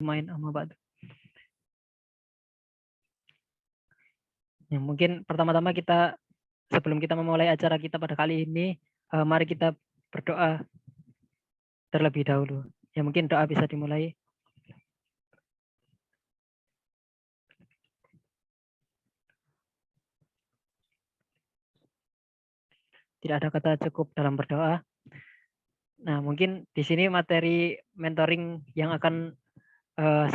main amma ba'du. Ya, mungkin pertama-tama kita sebelum kita memulai acara kita pada kali ini, mari kita berdoa terlebih dahulu. Ya, mungkin doa bisa dimulai. Tidak ada kata cukup dalam berdoa. Nah, mungkin di sini materi mentoring yang akan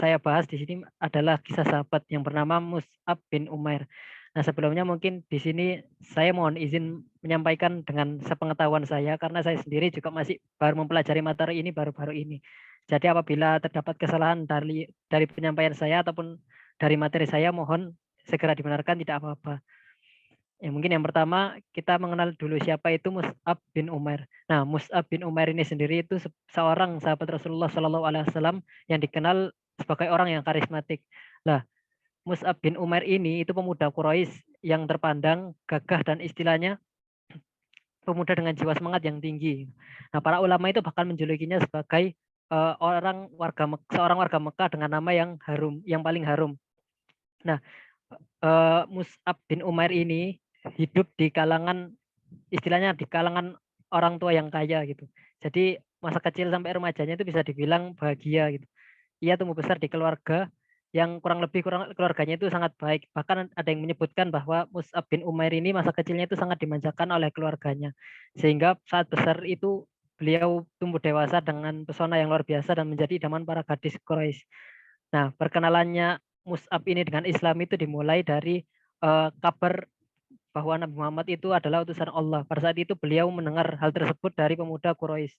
saya bahas di sini adalah kisah sahabat yang bernama Mus'ab bin Umair. Nah, sebelumnya mungkin di sini saya mohon izin menyampaikan dengan sepengetahuan saya karena saya sendiri juga masih baru mempelajari materi ini baru-baru ini. Jadi apabila terdapat kesalahan dari penyampaian saya ataupun dari materi saya, mohon segera dibenarkan, tidak apa-apa. Ya, mungkin yang pertama kita mengenal dulu siapa itu Mus'ab bin Umair. Nah, Mus'ab bin Umair ini sendiri itu seorang sahabat Rasulullah Shallallahu Alaihi Wasallam yang dikenal sebagai orang yang karismatik. Nah, Mus'ab bin Umair ini itu pemuda Quraisy yang terpandang gagah dan istilahnya pemuda dengan jiwa semangat yang tinggi. Nah, para ulama itu bahkan menjulukinya sebagai seorang warga Mekah dengan nama yang harum, yang paling harum. Nah, Mus'ab bin Umair ini hidup di kalangan istilahnya di kalangan orang tua yang kaya gitu. Jadi masa kecil sampai remajanya itu bisa dibilang bahagia gitu. Ia tumbuh besar di keluarga yang kurang keluarganya itu sangat baik. Bahkan ada yang menyebutkan bahwa Mus'ab bin Umair ini masa kecilnya itu sangat dimanjakan oleh keluarganya. Sehingga saat besar itu beliau tumbuh dewasa dengan pesona yang luar biasa dan menjadi idaman para gadis Quraisy. Nah, perkenalannya Mus'ab ini dengan Islam itu dimulai dari kabar bahwa Nabi Muhammad itu adalah utusan Allah. Pada saat itu beliau mendengar hal tersebut dari pemuda Quraisy.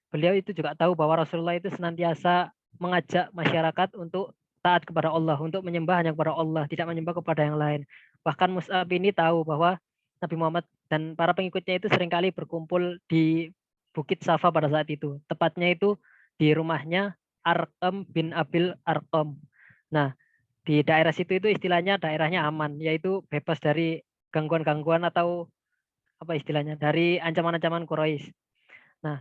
Beliau itu juga tahu bahwa Rasulullah itu senantiasa mengajak masyarakat untuk taat kepada Allah, untuk menyembah hanya kepada Allah, tidak menyembah kepada yang lain. Bahkan Mus'ab ini tahu bahwa Nabi Muhammad dan para pengikutnya itu seringkali berkumpul di Bukit Safa pada saat itu. Tepatnya itu di rumahnya Arqam bin Abil Arqam. Nah, di daerah situ itu istilahnya daerahnya aman, yaitu bebas dari gangguan-gangguan atau apa istilahnya, dari ancaman-ancaman Quraisy. Nah,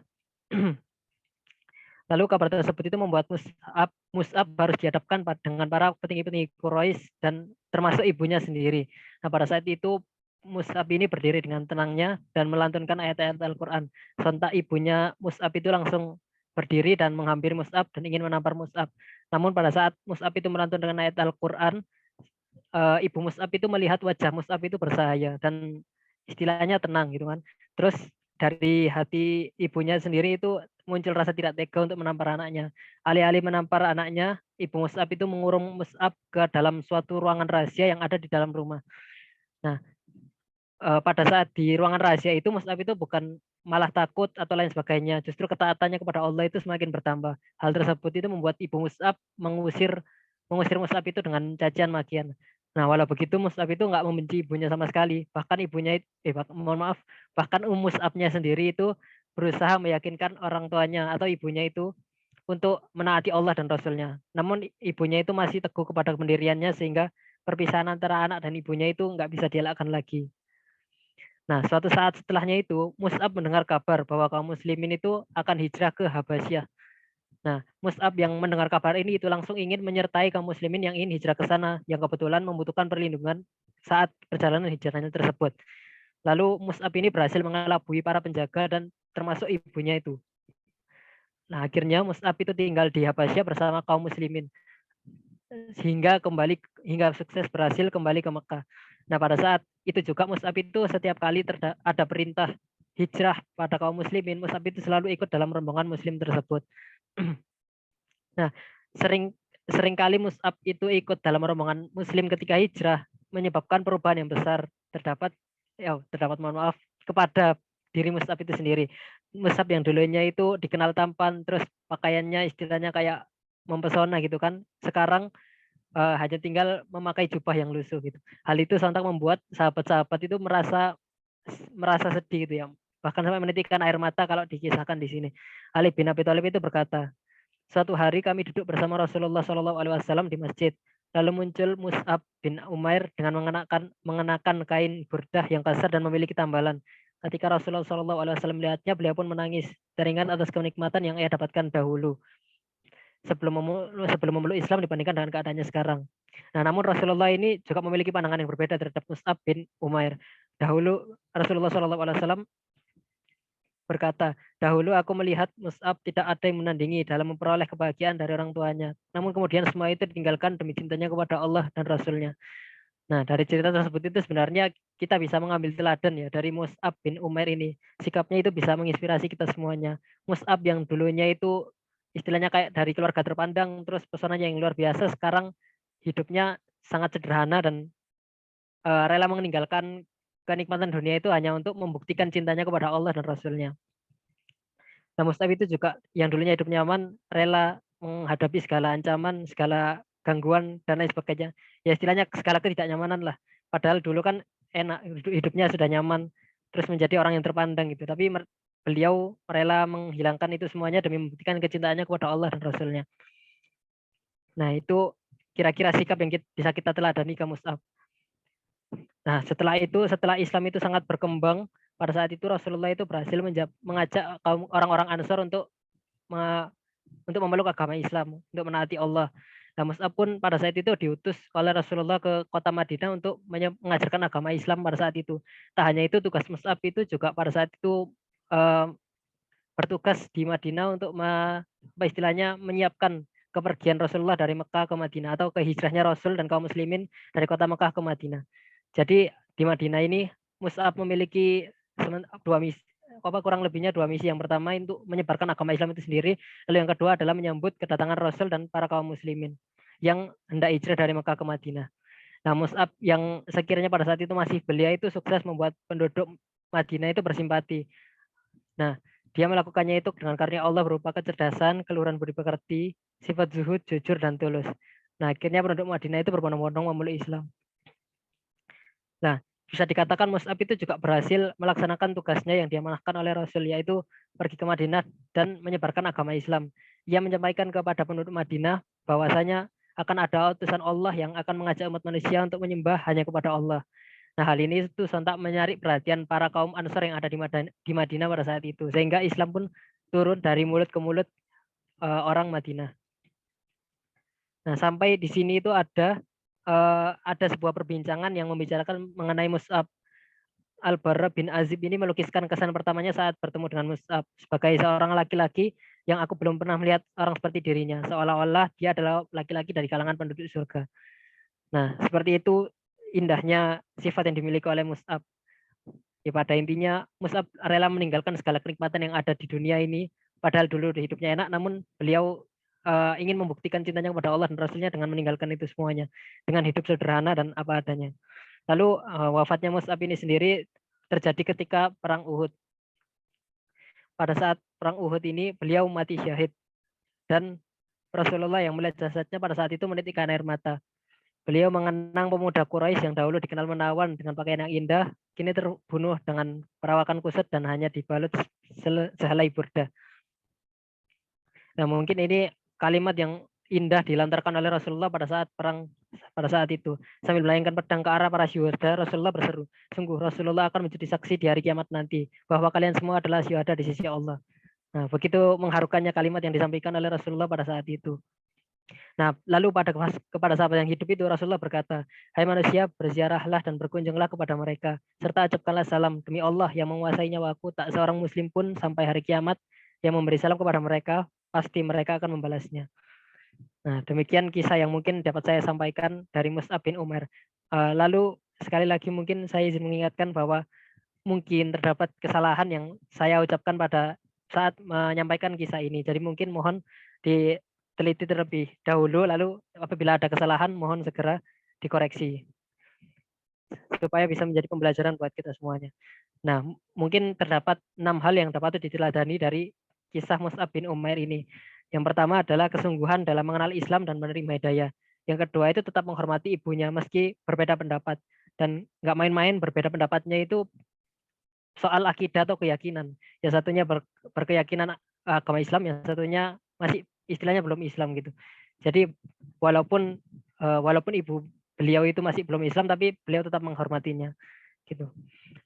lalu kabar tersebut itu membuat Mus'ab harus dihadapkan dengan para petinggi-petinggi Quraisy dan termasuk ibunya sendiri. Nah, pada saat itu Mus'ab ini berdiri dengan tenangnya dan melantunkan ayat-ayat Al-Quran. Sontak ibunya Mus'ab itu langsung berdiri dan menghampiri Mus'ab dan ingin menampar Mus'ab. Namun pada saat Mus'ab itu melantunkan ayat Al-Quran, ibu Mus'ab itu melihat wajah Mus'ab itu bersahaya dan istilahnya tenang gitu kan. Terus dari hati ibunya sendiri itu muncul rasa tidak tega untuk menampar anaknya. Alih-alih menampar anaknya, ibu Mus'ab itu mengurung Mus'ab ke dalam suatu ruangan rahasia yang ada di dalam rumah. Nah, pada saat di ruangan rahasia itu Mus'ab itu bukan malah takut atau lain sebagainya. Justru ketaatannya kepada Allah itu semakin bertambah. Hal tersebut itu membuat ibu Mus'ab mengusir Mus'ab itu dengan cacian makian. Nah, walau begitu Mus'ab itu nggak membenci ibunya sama sekali. Bahkan mohon maaf, bahkan Mus'abnya sendiri itu berusaha meyakinkan orang tuanya atau ibunya itu untuk menaati Allah dan Rasulnya. Namun ibunya itu masih teguh kepada pendiriannya sehingga perpisahan antara anak dan ibunya itu nggak bisa dielakkan lagi. Nah, suatu saat setelahnya itu, Mus'ab mendengar kabar bahwa kaum muslimin itu akan hijrah ke Habasyah. Nah, Mus'ab yang mendengar kabar ini itu langsung ingin menyertai kaum muslimin yang ingin hijrah ke sana, yang kebetulan membutuhkan perlindungan saat perjalanan hijrahnya tersebut. Lalu Mus'ab ini berhasil mengelabui para penjaga dan termasuk ibunya itu. Nah, akhirnya Mus'ab itu tinggal di Habasyah bersama kaum muslimin hingga sukses berhasil kembali ke Mekah. Nah, pada saat itu juga Mus'ab itu setiap kali ada perintah hijrah pada kaum muslimin, Mus'ab itu selalu ikut dalam rombongan muslim tersebut. Nah, sering kali Mus'ab itu ikut dalam rombongan muslim ketika hijrah menyebabkan perubahan yang besar terdapat mohon maaf kepada diri Mus'ab itu sendiri. Mus'ab yang dulunya itu dikenal tampan, terus pakaiannya istilahnya kayak mempesona gitu kan. Sekarang hanya tinggal memakai jubah yang lusuh gitu. Hal itu sontak membuat sahabat-sahabat itu merasa sedih gitu ya. Bahkan sampai menitikkan air mata kalau dikisahkan di sini. Ali bin Abi Thalib itu berkata, suatu hari kami duduk bersama Rasulullah Shallallahu Alaihi Wasallam di masjid. Lalu muncul Mus'ab bin Umair dengan mengenakan kain burdah yang kasar dan memiliki tambalan. Ketika Rasulullah Shallallahu Alaihi Wasallam melihatnya, beliau pun menangis teringat atas kenikmatan yang ia dapatkan dahulu. sebelum memeluk Islam dibandingkan dengan keadaannya sekarang. Nah, namun Rasulullah ini juga memiliki pandangan yang berbeda terhadap Mus'ab bin Umair. Dahulu Rasulullah SAW berkata, dahulu aku melihat Mus'ab tidak ada yang menandingi dalam memperoleh kebahagiaan dari orang tuanya. Namun kemudian semua itu ditinggalkan demi cintanya kepada Allah dan Rasulnya. Nah, dari cerita tersebut itu sebenarnya kita bisa mengambil teladan ya dari Mus'ab bin Umair ini. Sikapnya itu bisa menginspirasi kita semuanya. Mus'ab yang dulunya itu istilahnya kayak dari keluarga terpandang, terus pesonanya yang luar biasa, sekarang hidupnya sangat sederhana dan rela meninggalkan kenikmatan dunia itu hanya untuk membuktikan cintanya kepada Allah dan Rasulnya. Nah, Mus'ab itu juga yang dulunya hidup nyaman, rela menghadapi segala ancaman, segala gangguan, dan lain sebagainya. Ya istilahnya segala ketidaknyamanan lah. Padahal dulu kan enak, hidupnya sudah nyaman, terus menjadi orang yang terpandang gitu. Tapi beliau rela menghilangkan itu semuanya demi membuktikan kecintaannya kepada Allah dan Rasulnya. Nah, itu kira-kira sikap yang bisa kita teladani ke Mus'ab. Nah, setelah Islam itu sangat berkembang, pada saat itu Rasulullah itu berhasil mengajak kaum orang-orang Ansor untuk memeluk agama Islam, untuk menaati Allah. Nah, Mus'ab pun pada saat itu diutus oleh Rasulullah ke kota Madinah untuk mengajarkan agama Islam pada saat itu. Tak hanya itu, tugas Mus'ab itu juga pada saat itu eh, bertugas di Madinah untuk istilahnya menyiapkan kepergian Rasulullah dari Mekah ke Madinah atau kehijrahnya Rasul dan kaum muslimin dari kota Mekah ke Madinah. Jadi di Madinah ini Mus'ab memiliki dua misi, kurang lebihnya dua misi. Yang pertama untuk menyebarkan agama Islam itu sendiri, lalu yang kedua adalah menyambut kedatangan Rasul dan para kaum muslimin yang hendak hijrah dari Mekah ke Madinah. Nah, Mus'ab yang sekiranya pada saat itu masih belia itu sukses membuat penduduk Madinah itu bersimpati. Nah, dia melakukannya itu dengan karunia Allah berupa kecerdasan, keluhuran budi pekerti, sifat zuhud, jujur, dan tulus. Nah, akhirnya penduduk Madinah itu berbondong-bondong memeluk Islam. Nah, bisa dikatakan Mus'ab itu juga berhasil melaksanakan tugasnya yang diamanahkan oleh Rasul, yaitu pergi ke Madinah dan menyebarkan agama Islam. Ia menyampaikan kepada penduduk Madinah bahwasanya akan ada utusan Allah yang akan mengajak umat manusia untuk menyembah hanya kepada Allah. Nah, hal ini itu sontak menarik perhatian para kaum Ansor yang ada di Madinah pada saat itu, sehingga Islam pun turun dari mulut ke mulut orang Madinah. Nah, sampai di sini itu ada sebuah perbincangan yang membicarakan mengenai Mus'ab. Al-Barra bin Azib ini melukiskan kesan pertamanya saat bertemu dengan Mus'ab sebagai seorang laki-laki yang aku belum pernah melihat orang seperti dirinya, seolah-olah dia adalah laki-laki dari kalangan penduduk surga. Nah, seperti itu indahnya sifat yang dimiliki oleh Mus'ab. Ya, pada intinya Mus'ab rela meninggalkan segala kenikmatan yang ada di dunia ini, padahal dulu hidupnya enak, namun beliau ingin membuktikan cintanya kepada Allah dan Rasulnya dengan meninggalkan itu semuanya, dengan hidup sederhana dan apa adanya. Lalu wafatnya Mus'ab ini sendiri terjadi ketika perang Uhud. Pada saat perang Uhud ini beliau mati syahid dan Rasulullah yang melihat jasadnya pada saat itu menitikkan air mata. Beliau mengenang pemuda Quraisy yang dahulu dikenal menawan dengan pakaian yang indah, kini terbunuh dengan perawakan kusut dan hanya dibalut sehelai burda. Nah, mungkin ini kalimat yang indah dilantarkan oleh Rasulullah pada saat perang pada saat itu. Sambil melayangkan pedang ke arah para syuhada, Rasulullah berseru, sungguh Rasulullah akan menjadi saksi di hari kiamat nanti bahwa kalian semua adalah syuhada di sisi Allah. Nah, begitu mengharukannya kalimat yang disampaikan oleh Rasulullah pada saat itu. Nah, lalu kepada sahabat yang hidup itu Rasulullah berkata, hai manusia, berziarahlah dan berkunjunglah kepada mereka, serta ucapkanlah salam demi Allah yang menguasai nyawaku, tak seorang muslim pun sampai hari kiamat yang memberi salam kepada mereka, pasti mereka akan membalasnya. Nah, demikian kisah yang mungkin dapat saya sampaikan dari Mus'ab bin Umar. Lalu sekali lagi mungkin saya izin mengingatkan bahwa mungkin terdapat kesalahan yang saya ucapkan pada saat menyampaikan kisah ini. Jadi mungkin mohon diteliti terlebih dahulu, lalu apabila ada kesalahan mohon segera dikoreksi supaya bisa menjadi pembelajaran buat kita semuanya. Nah, mungkin terdapat 6 hal yang dapat diteladani dari kisah Mus'ab bin Umair ini. Yang pertama adalah kesungguhan dalam mengenal Islam dan menerima hidayah. Yang kedua itu tetap menghormati ibunya meski berbeda pendapat. Dan nggak main-main berbeda pendapatnya itu soal akidah atau keyakinan. Yang satunya berkeyakinan agama Islam, yang satunya masih istilahnya belum Islam gitu. Jadi walaupun ibu beliau itu masih belum Islam, tapi beliau tetap menghormatinya gitu.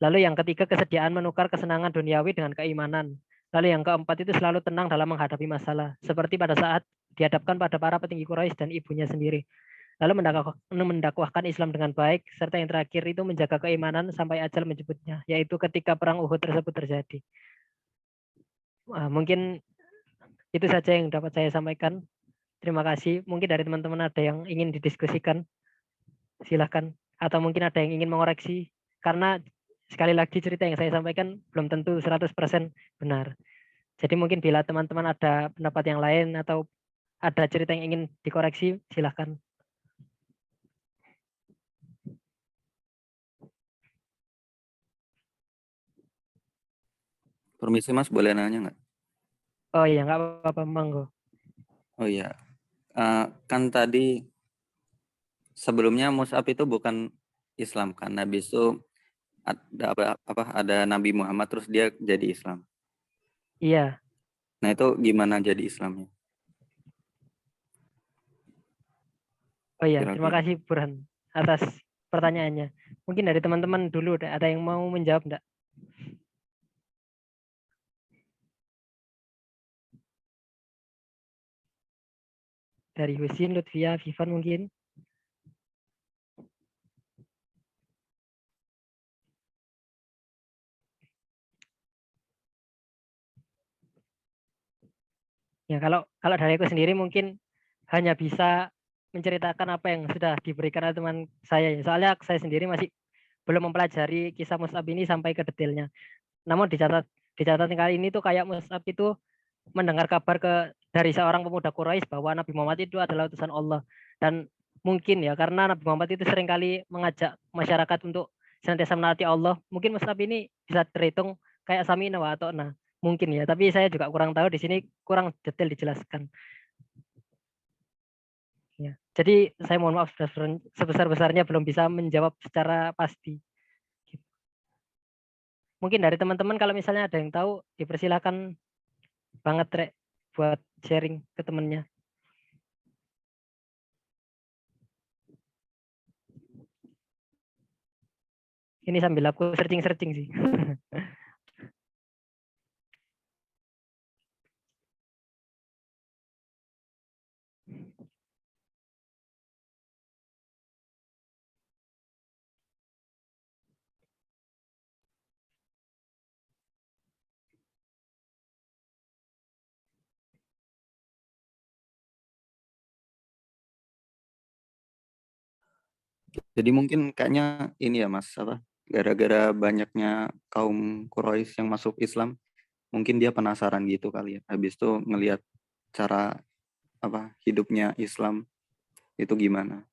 Lalu yang ketiga, kesediaan menukar kesenangan duniawi dengan keimanan. Lalu yang keempat itu selalu tenang dalam menghadapi masalah. Seperti pada saat dihadapkan pada para petinggi Quraisy dan ibunya sendiri. Lalu mendakwahkan Islam dengan baik, serta yang terakhir itu menjaga keimanan sampai ajal menjemputnya, yaitu ketika perang Uhud tersebut terjadi. Mungkin itu saja yang dapat saya sampaikan. Terima kasih. Mungkin dari teman-teman ada yang ingin didiskusikan, silahkan. Atau mungkin ada yang ingin mengoreksi, karena sekali lagi cerita yang saya sampaikan belum tentu 100% benar. Jadi mungkin bila teman-teman ada pendapat yang lain atau ada cerita yang ingin dikoreksi, silahkan. Permisi Mas, boleh nanya nggak? Oh iya, nggak apa-apa, monggo. Oh iya, kan tadi sebelumnya Mus'ab itu bukan Islam kan, habis itu ada Nabi Muhammad terus dia jadi Islam. Iya. Nah itu gimana jadi Islamnya? Oh iya, terima Kira-kira. kasih Burhan atas pertanyaannya. Mungkin dari teman-teman dulu ada yang mau menjawab enggak? Dari Husin, Lutfia, Vivan mungkin. Ya kalau dari aku sendiri mungkin hanya bisa menceritakan apa yang sudah diberikan oleh teman saya. Soalnya saya sendiri masih belum mempelajari kisah Mus'ab ini sampai ke detailnya. Namun dicatat kali ini tuh kayak Mus'ab itu mendengar kabar dari seorang pemuda Quraisy bahwa Nabi Muhammad itu adalah utusan Allah, dan mungkin ya karena Nabi Muhammad itu seringkali mengajak masyarakat untuk senantiasa menaati Allah, mungkin Mus'ab ini bisa terhitung kayak Samina wa Ata'na mungkin ya, tapi saya juga kurang tahu, di sini kurang detail dijelaskan ya. Jadi saya mohon maaf sebesar-besarnya belum bisa menjawab secara pasti. Mungkin dari teman-teman kalau misalnya ada yang tahu dipersilakan banget Rek buat sharing ke temennya. Ini sambil aku searching-searching sih. Jadi mungkin kayaknya ini ya Mas, gara-gara banyaknya kaum Quraisy yang masuk Islam, mungkin dia penasaran gitu kali ya. Habis itu ngelihat cara hidupnya Islam itu gimana.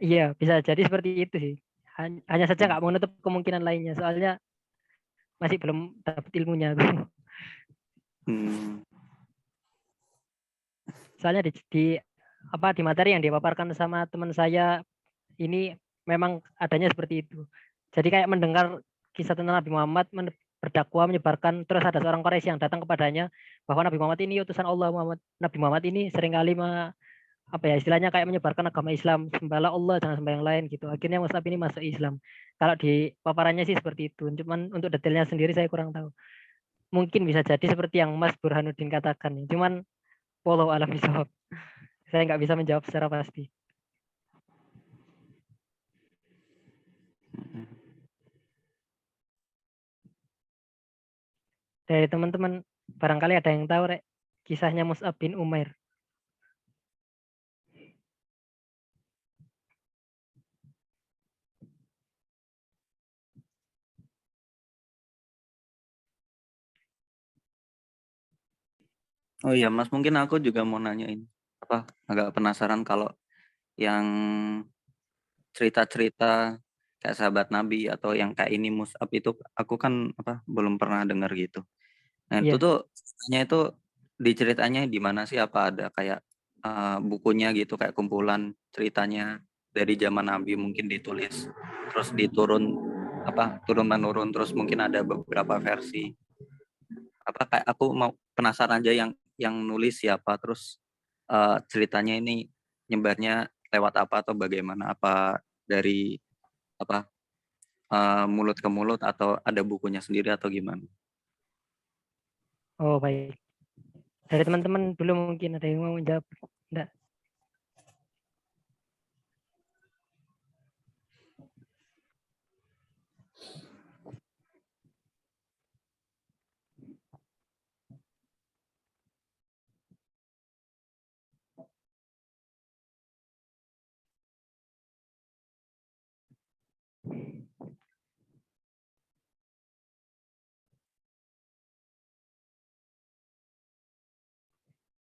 Iya, bisa jadi seperti itu sih. Hanya saja Hmm. nggak menutup kemungkinan lainnya, soalnya masih belum dapat ilmunya. Hmm. Soalnya di materi yang dipaparkan sama teman saya ini memang adanya seperti itu. Jadi kayak mendengar kisah tentang Nabi Muhammad berdakwah menyebarkan, terus ada seorang Quraisy yang datang kepadanya bahwa Nabi Muhammad ini utusan Allah. Nabi Muhammad ini seringkali apa ya istilahnya kayak menyebarkan agama Islam, sembahlah Allah jangan sembah yang lain gitu. Akhirnya Mus'ab ini masuk Islam. Kalau di paparannya sih seperti itu, cuman untuk detailnya sendiri saya kurang tahu. Mungkin bisa jadi seperti yang Mas Burhanuddin katakan, cuman wallahu alam bisawab, saya nggak bisa menjawab secara pasti. Dari teman-teman barangkali ada yang tahu Rek, kisahnya Mus'ab bin Umair. Oh iya Mas, mungkin aku juga mau nanyain agak penasaran kalau yang cerita-cerita kayak sahabat Nabi atau yang kayak ini Mus'ab itu aku kan belum pernah dengar gitu. Nah itu Iya. tuh ceritanya itu diceritanya di mana sih, apa ada kayak bukunya gitu kayak kumpulan ceritanya dari zaman Nabi mungkin ditulis terus turun menurun terus mungkin ada beberapa versi, kayak aku mau penasaran aja yang nulis siapa, terus ceritanya ini nyebarnya lewat apa atau bagaimana, apa dari apa mulut ke mulut atau ada bukunya sendiri atau gimana? Oh baik. Dari teman-teman dulu mungkin ada yang mau menjawab. Enggak.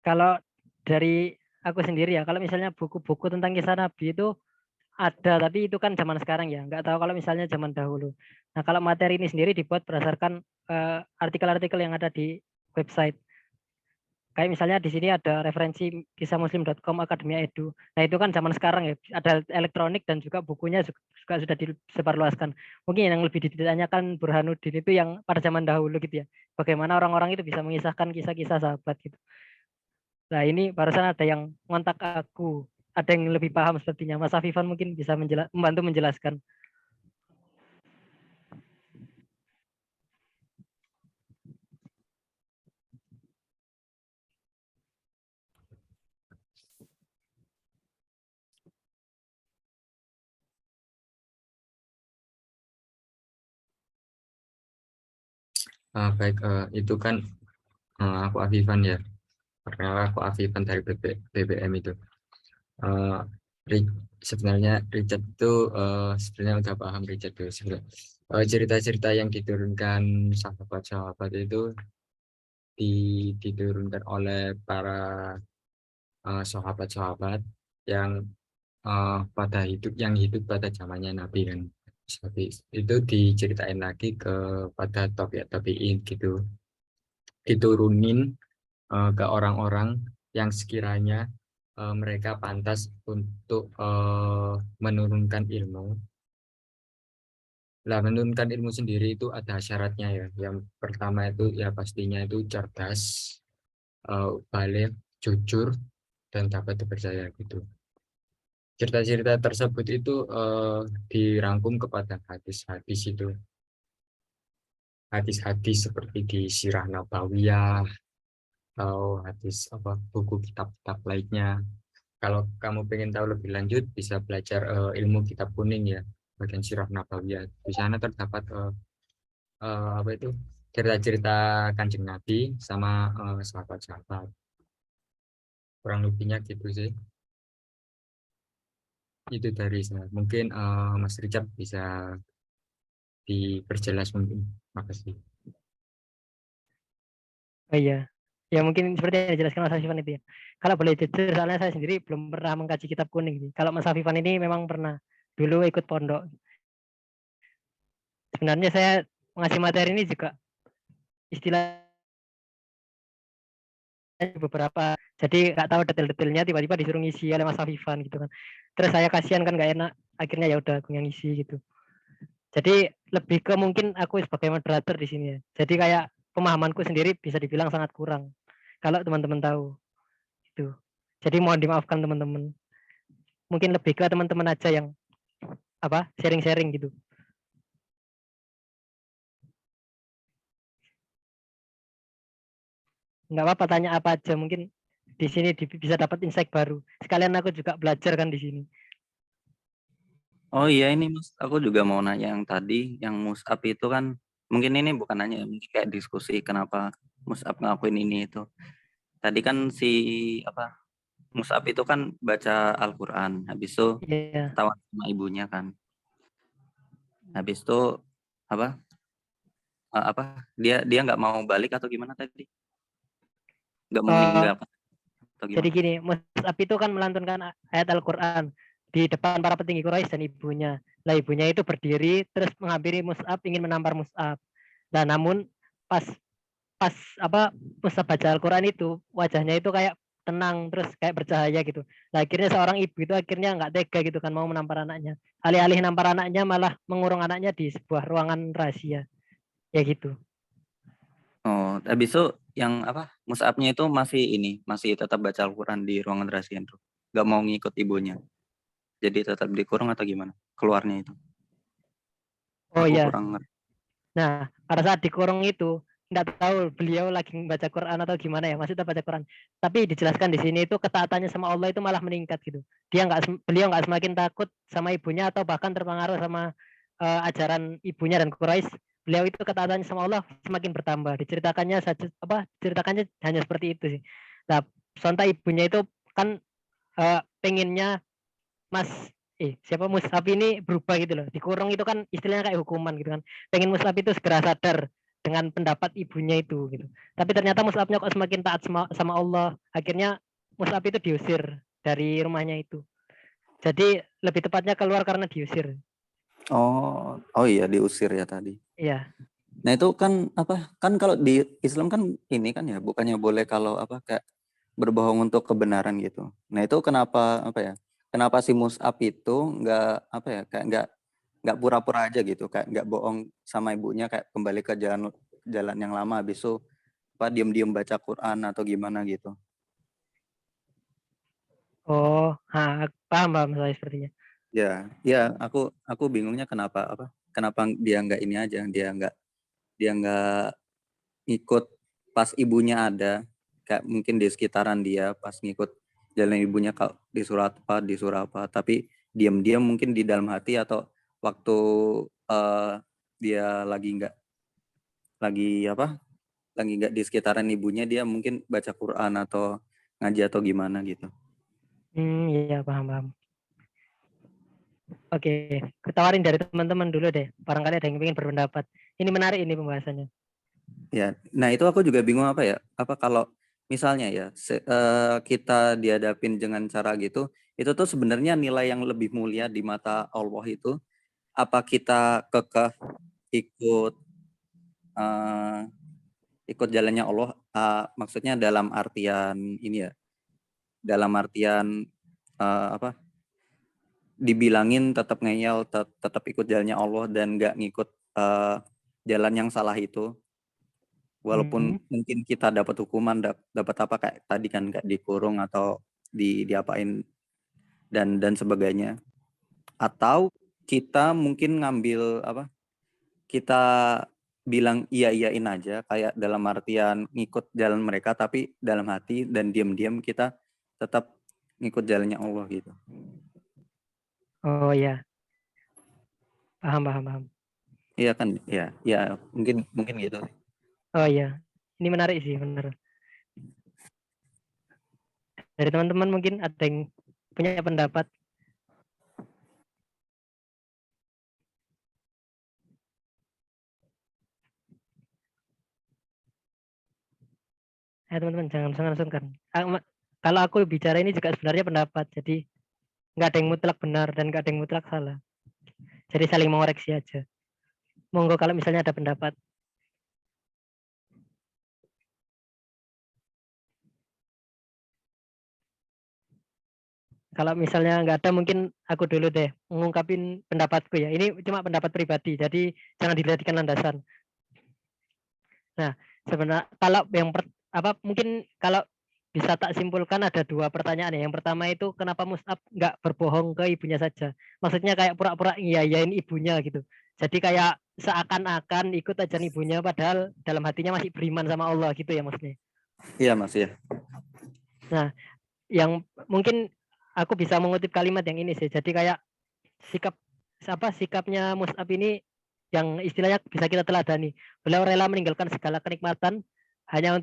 Kalau dari aku sendiri ya, kalau misalnya buku-buku tentang kisah Nabi itu ada, tapi itu kan zaman sekarang ya. Nggak tahu kalau misalnya zaman dahulu. Nah, kalau materi ini sendiri dibuat berdasarkan artikel-artikel yang ada di website. Kayak misalnya di sini ada referensi kisahmuslim.com Akademia Edu. Nah, itu kan zaman sekarang ya, ada elektronik dan juga bukunya juga sudah disebarluaskan. Mungkin yang lebih ditanyakan Burhanuddin itu yang pada zaman dahulu gitu ya. Bagaimana orang-orang itu bisa mengisahkan kisah-kisah sahabat gitu. Nah, ini barusan ada yang ngontak aku. Ada yang lebih paham sepertinya. Mas Afifan mungkin bisa membantu menjelaskan. Baik, itu kan aku Afifan ya. Perkenalkan aku Afifan dari BBM itu. Eh, Sebenarnya Richard itu sebenarnya udah paham Richard itu sebenarnya. Cerita-cerita yang diturunkan sahabat-sahabat itu diturunkan oleh para sahabat-sahabat yang yang hidup pada zamannya Nabi kan. Habis itu diceritain lagi kepada tabiin gitu, diturunin ke orang-orang yang sekiranya mereka pantas untuk menurunkan ilmu. Lah, menurunkan ilmu sendiri itu ada syaratnya ya. Yang pertama itu ya pastinya itu cerdas, balik, jujur, dan dapat dipercaya gitu. Cerita-cerita tersebut itu dirangkum kepada hadis-hadis itu. Hadis-hadis seperti di Sirah Nabawiyah atau hadis apa buku kitab-kitab lainnya. Kalau kamu pengen tahu lebih lanjut, bisa belajar ilmu kitab kuning ya, bagian Sirah Nabawiyah. Di sana terdapat apa itu cerita-cerita Kanjeng Nabi sama sahabat-sahabat. Kurang lebihnya gitu sih. Itu dari saya. Mungkin Mas Richard bisa diperjelas mungkin. Makasih. Oh iya. Ya mungkin seperti yang dijelaskan Mas Afifan itu ya. Kalau boleh jujur, soalnya saya sendiri belum pernah mengkaji kitab kuning sih. Kalau Mas Afifan ini memang pernah. Dulu ikut pondok. Sebenarnya saya mengasih materi ini juga istilahnya beberapa. Jadi nggak tahu detail-detailnya, tiba-tiba disuruh ngisi oleh Mas Afifan gitu kan. Terus saya kasihan kan nggak enak. Akhirnya ya udah aku yang ngisi gitu. Jadi lebih ke mungkin aku sebagai moderator di sini ya. Jadi kayak pemahamanku sendiri bisa dibilang sangat kurang. Kalau teman-teman tahu itu. Jadi mohon dimaafkan teman-teman. Mungkin lebih ke teman-teman aja yang apa sharing-sharing gitu. Nggak apa-apa tanya apa aja, mungkin di sini bisa dapat insight baru. Sekalian aku juga belajar kan di sini. Oh iya ini Mas, aku juga mau nanya yang tadi, yang Mus'ab itu kan mungkin ini bukan nanya, mungkin kayak diskusi kenapa Mus'ab ngelakuin ini itu. Tadi kan si apa Mus'ab itu kan baca Al-Qur'an, habis itu Iya. ketahuan sama ibunya kan. Habis itu apa? Dia nggak mau balik atau gimana tadi? Nggak mau Uh, meninggalkan atau jadi gimana? gini, Mus'ab itu kan melantunkan ayat Al-Quran di depan para petinggi Quraisy dan ibunya. Lah ibunya itu berdiri terus menghampiri Mus'ab ingin menampar Mus'ab. Nah namun pas pas apa Mus'ab baca Al-Quran itu wajahnya itu kayak tenang terus kayak bercahaya gitu. Nah, akhirnya seorang ibu itu akhirnya nggak tega gitu kan mau menampar anaknya. Alih-alih nampar anaknya malah mengurung anaknya di sebuah ruangan rahasia. Ya gitu. Oh, habis itu yang apa? Mus'abnya itu masih tetap baca Al-Qur'an di ruangan rahasia itu. Nggak mau ngikut ibunya. Jadi tetap dikurung atau gimana? Keluarnya itu. Oh Aku iya. kurang ngerti. Nah, pada saat dikurung itu nggak tahu beliau lagi baca Quran atau gimana ya, maksudnya baca Quran. Tapi dijelaskan di sini itu ketaatannya sama Allah itu malah meningkat gitu. Beliau nggak semakin takut sama ibunya atau bahkan terpengaruh sama ajaran ibunya dan Quraisy. Beliau itu ketaatannya sama Allah semakin bertambah. Diceritakannya hanya seperti itu sih. Nah, sontak ibunya itu kan pengennya Mas siapa Mus'ab ini berubah gitu loh. Dikurung itu kan istilahnya kayak hukuman gitu kan. Pengen Mus'ab itu segera sadar dengan pendapat ibunya itu gitu. Tapi ternyata Mus'abnya kok semakin taat sama Allah. Akhirnya Mus'ab itu diusir dari rumahnya itu. Jadi lebih tepatnya keluar karena diusir. Oh iya, diusir ya tadi. Iya. Nah itu kan apa? Kan kalau di Islam kan ini kan ya bukannya boleh kalau apa kayak berbohong untuk kebenaran gitu. Nah itu kenapa apa ya? Kenapa si Mus'ab itu nggak apa ya kayak nggak pura-pura aja gitu, kayak nggak bohong sama ibunya kayak kembali ke jalan yang lama habis itu apa diem-diem baca Quran atau gimana gitu. Oh, paham saya sepertinya. Ya aku bingungnya kenapa dia nggak ini aja, dia nggak ngikut pas ibunya ada, kayak mungkin di sekitaran dia pas ngikut jalan ibunya kalau disuruh apa, tapi diam-diam mungkin di dalam hati atau waktu dia lagi nggak di sekitaran ibunya dia mungkin baca Quran atau ngaji atau gimana gitu. Iya paham. Oke, ketawarin dari teman-teman dulu deh. Barangkali ada yang ingin berpendapat. Ini menarik ini pembahasannya. Ya, nah itu aku juga bingung apa ya, apa kalau misalnya ya kita dihadapin dengan cara gitu, itu tuh sebenarnya nilai yang lebih mulia di mata Allah itu, apa kita kekeh ikut eh, ikut jalannya Allah, maksudnya dalam artian ini ya, dalam artian apa, dibilangin tetap ngeyel, tetap ikut jalannya Allah dan nggak ngikut jalan yang salah itu. Walaupun mungkin kita dapat hukuman, dapat apa kayak tadi kan kayak dikurung atau diapain dan sebagainya. Atau kita mungkin ngambil apa? Kita bilang iya-iyain aja kayak dalam artian ngikut jalan mereka tapi dalam hati dan diam-diam kita tetap ngikut jalannya Allah gitu. Oh ya, paham. Iya kan? Ya mungkin gitu. Oh iya, ini menarik sih, benar. Dari teman-teman mungkin ada yang punya pendapat. Teman-teman jangan sungkan. Kalau aku bicara ini juga sebenarnya pendapat, jadi nggak ada yang mutlak benar dan nggak ada yang mutlak salah. Jadi saling mengoreksi aja. Monggo kalau misalnya ada pendapat. Kalau misalnya nggak ada, mungkin aku dulu deh mengungkapin pendapatku ya. Ini cuma pendapat pribadi, jadi jangan dijadikan landasan. Nah, sebenarnya kalau mungkin kalau bisa tak simpulkan ada dua pertanyaan ya. Yang pertama itu kenapa Mus'ab nggak berbohong ke ibunya saja? Maksudnya kayak pura-pura ngiyain ibunya gitu. Jadi kayak seakan-akan ikut ajaran ibunya padahal dalam hatinya masih beriman sama Allah gitu ya maksudnya. Iya Mas ya. Nah, yang mungkin aku bisa mengutip kalimat yang ini sih. Jadi kayak sikapnya Mus'ab ini yang istilahnya bisa kita teladani. Beliau rela meninggalkan segala kenikmatan hanya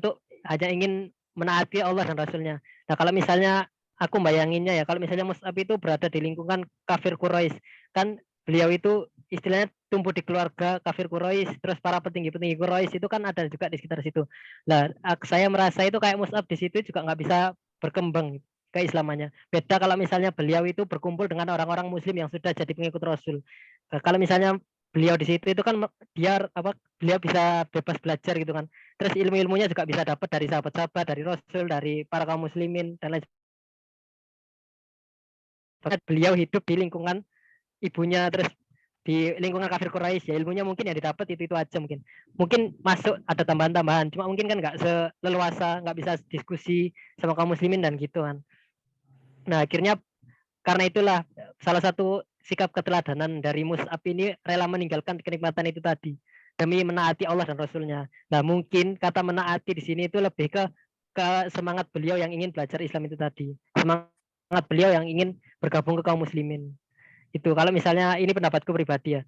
ingin menaati Allah dan Rasulnya. Nah kalau misalnya aku bayanginnya ya, kalau misalnya Mus'ab itu berada di lingkungan kafir Quraisy, kan beliau itu istilahnya tumbuh di keluarga kafir Quraisy, terus para petinggi-petinggi Quraisy itu kan ada juga di sekitar situ. Nah, saya merasa itu kayak Mus'ab di situ juga nggak bisa berkembang keislamannya. Beda kalau misalnya beliau itu berkumpul dengan orang-orang Muslim yang sudah jadi pengikut Rasul. Kalau misalnya beliau di situ itu kan beliau bisa bebas belajar gitu kan. Terus ilmu-ilmunya juga bisa dapat dari sahabat-sahabat, dari Rasul, dari para kaum muslimin dan lain sebagainya. Beliau hidup di lingkungan ibunya, terus di lingkungan kafir Quraisy ya, ilmunya mungkin yang didapat itu aja mungkin masuk ada tambahan-tambahan, cuma mungkin kan nggak seleluasa, nggak bisa diskusi sama kaum muslimin dan gitu kan. Nah akhirnya karena itulah salah satu sikap keteladanan dari Mus'ab ini rela meninggalkan kenikmatan itu tadi. demi menaati Allah dan Rasulnya. Nah mungkin kata menaati di sini itu lebih ke semangat beliau yang ingin belajar Islam itu tadi, semangat beliau yang ingin bergabung ke kaum muslimin. Itu kalau misalnya ini pendapatku pribadi ya.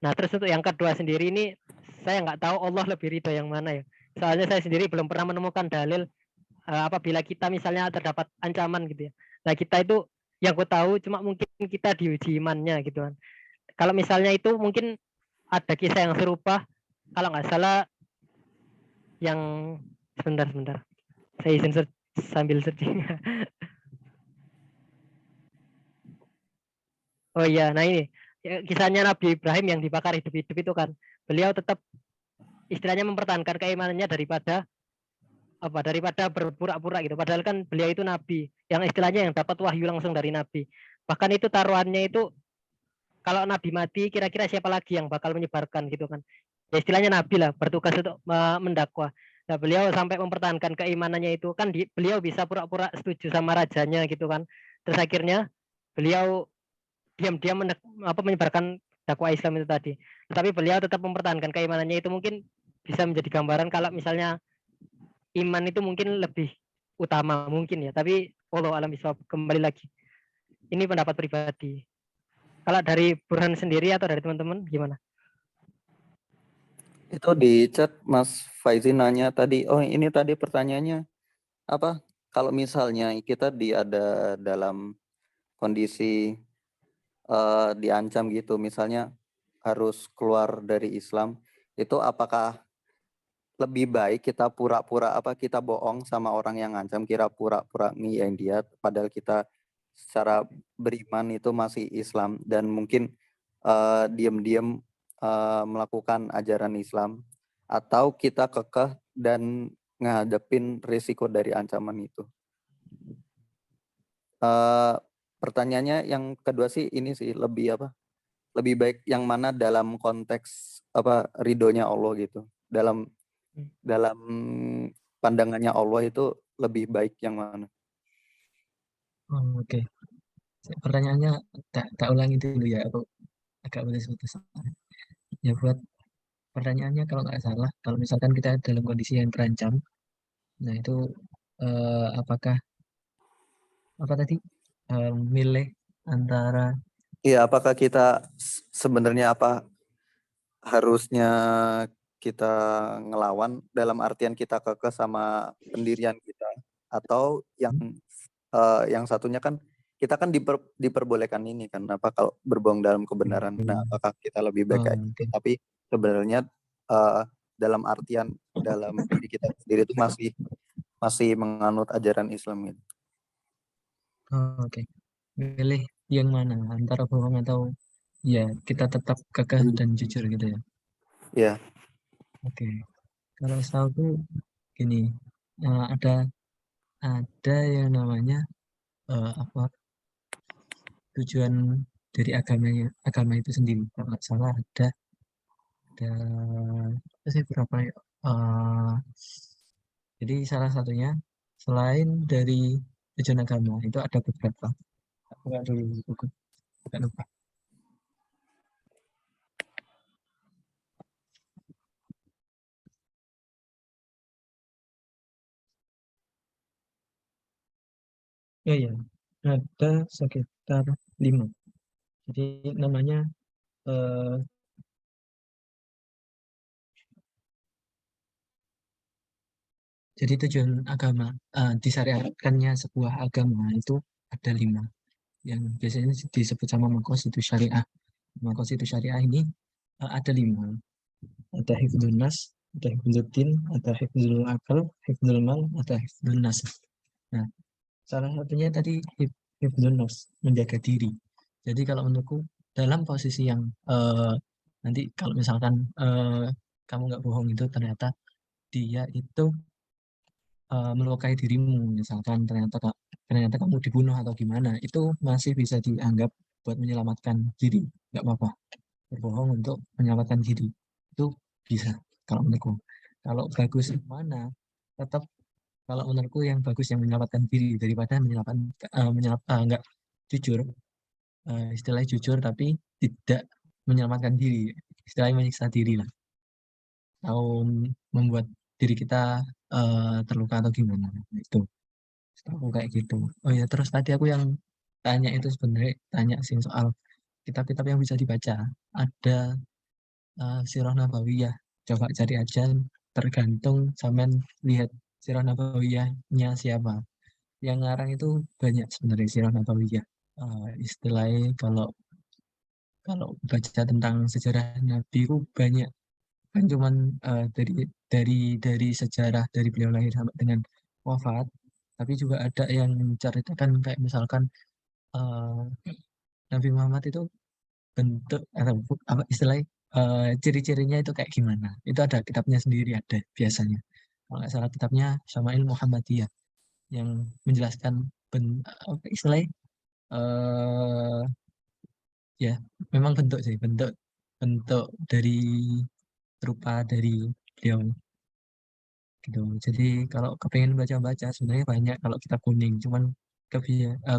Nah terus untuk yang kedua sendiri ini saya nggak tahu Allah lebih ridho yang mana ya. Soalnya saya sendiri belum pernah menemukan dalil apabila kita misalnya terdapat ancaman gitu ya. Nah kita itu yang ku tahu cuma mungkin kita diuji imannya gitu kan. Kalau misalnya itu mungkin ada kisah yang serupa, kalau nggak salah yang sebentar saya izin sambil searching. Oh iya, nah ini kisahnya Nabi Ibrahim yang dibakar hidup-hidup itu kan, beliau tetap istilahnya mempertahankan keimanannya daripada berpura-pura gitu. Padahal kan beliau itu nabi, yang istilahnya yang dapat wahyu langsung dari nabi. Bahkan itu taruhannya itu kalau nabi mati, kira-kira siapa lagi yang bakal menyebarkan gitu kan? Ya istilahnya nabi lah, bertugas untuk mendakwah. Nah beliau sampai mempertahankan keimanannya itu kan beliau bisa pura-pura setuju sama rajanya gitu kan. Terus akhirnya beliau diam-diam menyebarkan dakwah Islam itu tadi. Tetapi beliau tetap mempertahankan keimanannya itu mungkin bisa menjadi gambaran kalau misalnya iman itu mungkin lebih utama mungkin ya. Tapi Allah alam bisawab, kembali lagi. Ini pendapat pribadi. Kalau dari Burhan sendiri atau dari teman-teman gimana? Itu di chat Mas Faizi nanya tadi, oh ini tadi pertanyaannya apa? Kalau misalnya kita ada dalam kondisi diancam gitu, misalnya harus keluar dari Islam, itu apakah lebih baik kita pura-pura kita bohong sama orang yang ngancam, kira pura-pura ngiyain dia, padahal kita secara beriman itu masih Islam dan mungkin diam-diam melakukan ajaran Islam, atau kita kekeh dan ngadepin risiko dari ancaman itu. Pertanyaannya yang kedua sih ini sih lebih lebih baik yang mana dalam konteks ridhonya Allah gitu, dalam pandangannya Allah itu lebih baik yang mana? Oke. Pertanyaannya tak ulangi dulu ya, aku agak putus-putus. Ya buat pertanyaannya kalau nggak salah, kalau misalkan kita dalam kondisi yang terancam, nah itu apakah apa tadi milih antara Iya, apakah kita sebenarnya harusnya kita ngelawan dalam artian kita kekeh sama pendirian kita, atau yang satunya kan kita kan diperbolehkan ini kan kalau berbohong dalam kebenaran. Nah, apakah kita lebih baik kayak gitu, tapi sebenarnya dalam artian dalam diri kita sendiri itu masih menganut ajaran Islam gitu. Oke. Milih yang mana antara bohong atau ya kita tetap kekeh dan jujur gitu ya. Iya. Oke. Kalau setahu tuh gini, ada yang namanya tujuan dari agama itu sendiri. Kalau nggak salah ada apa sih berapa ya? Jadi salah satunya selain dari tujuan agama itu ada beberapa. Aku nggak dulu buku, nggak lupa. Ya, ada sekitar 5. Jadi namanya jadi tujuan agama disyariatkannya sebuah agama itu ada 5 yang biasanya disebut sama maqasid syariah. Maqasid syariah ini ada 5. Ada hifdzun nas, ada hifdzul din, ada hifdzul akal, hifdzul mal, ada hifdzul nas. Nah, salah satunya tadi hifdzun nas, menjaga diri. Jadi kalau menurutku dalam posisi yang nanti kalau misalkan kamu nggak bohong itu ternyata dia itu melukai dirimu, misalkan ternyata kamu dibunuh atau gimana, itu masih bisa dianggap buat menyelamatkan diri, nggak apa-apa. Berbohong untuk menyelamatkan diri itu bisa kalau menurutku. Kalau bagus mana, tetap kalau menurutku yang bagus yang menyelamatkan diri daripada nggak jujur, istilahnya jujur tapi tidak menyelamatkan diri, istilahnya menyiksa diri lah. atau membuat diri kita terluka atau gimana. Itu setahu kayak gitu. Oh ya, terus tadi aku yang tanya itu sebenarnya tanya sih soal kitab-kitab yang bisa dibaca. Ada Sirah Nabawiyah. Coba cari aja, tergantung sampean lihat Sirah Nabawiyahnya siapa. Yang ngarang itu banyak sebenarnya Sirah Nabawiyah. Istilahnya kalau kalau baca tentang sejarah Nabi itu banyak, kan cuman dari sejarah dari beliau lahir sampai dengan wafat, tapi juga ada yang menceritakan kayak misalkan eh, Nabi Muhammad itu bentuk atau apa istilahnya, ciri-cirinya itu kayak gimana. Itu ada kitabnya sendiri ada biasanya. Kalau nggak salah kitabnya Syama'il Muhammadiyah yang menjelaskan apa istilahnya, eh ya memang bentuk sih, bentuk bentuk dari rupa dari beliau gitu. Jadi kalau kepengen baca-baca sebenarnya banyak kalau kitab kuning, cuman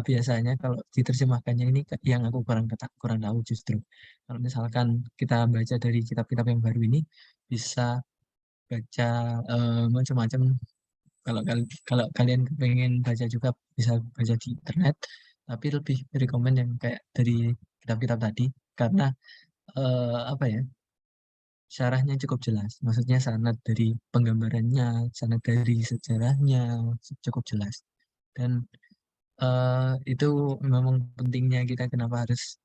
biasanya kalau diterjemahkannya ini yang aku kurang tahu justru. Kalau misalkan kita baca dari kitab-kitab yang baru ini bisa baca macam-macam. Kalau kalian pengen baca juga bisa baca di internet, tapi lebih rekomen yang kayak dari kitab-kitab tadi karena apa ya? Syarahnya cukup jelas, maksudnya sanad dari penggambarannya, sanad dari sejarahnya cukup jelas. Dan itu memang pentingnya kita kenapa harus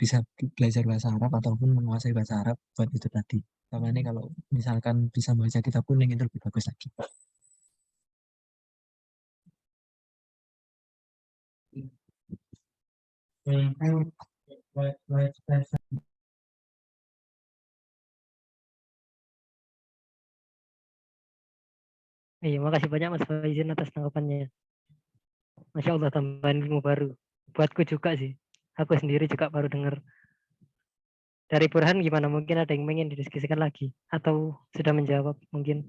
bisa belajar bahasa Arab ataupun menguasai bahasa Arab buat itu tadi. Makanya kalau misalkan bisa baca kitab kuning itu lebih bagus lagi. Iya, makasih banyak Mas Faizin atas tanggapannya. Masya Allah, tambahan ilmu baru. Buatku juga sih. Aku sendiri juga baru dengar. Dari Burhan gimana? Mungkin ada yang ingin didiskusikan lagi? Atau sudah menjawab mungkin?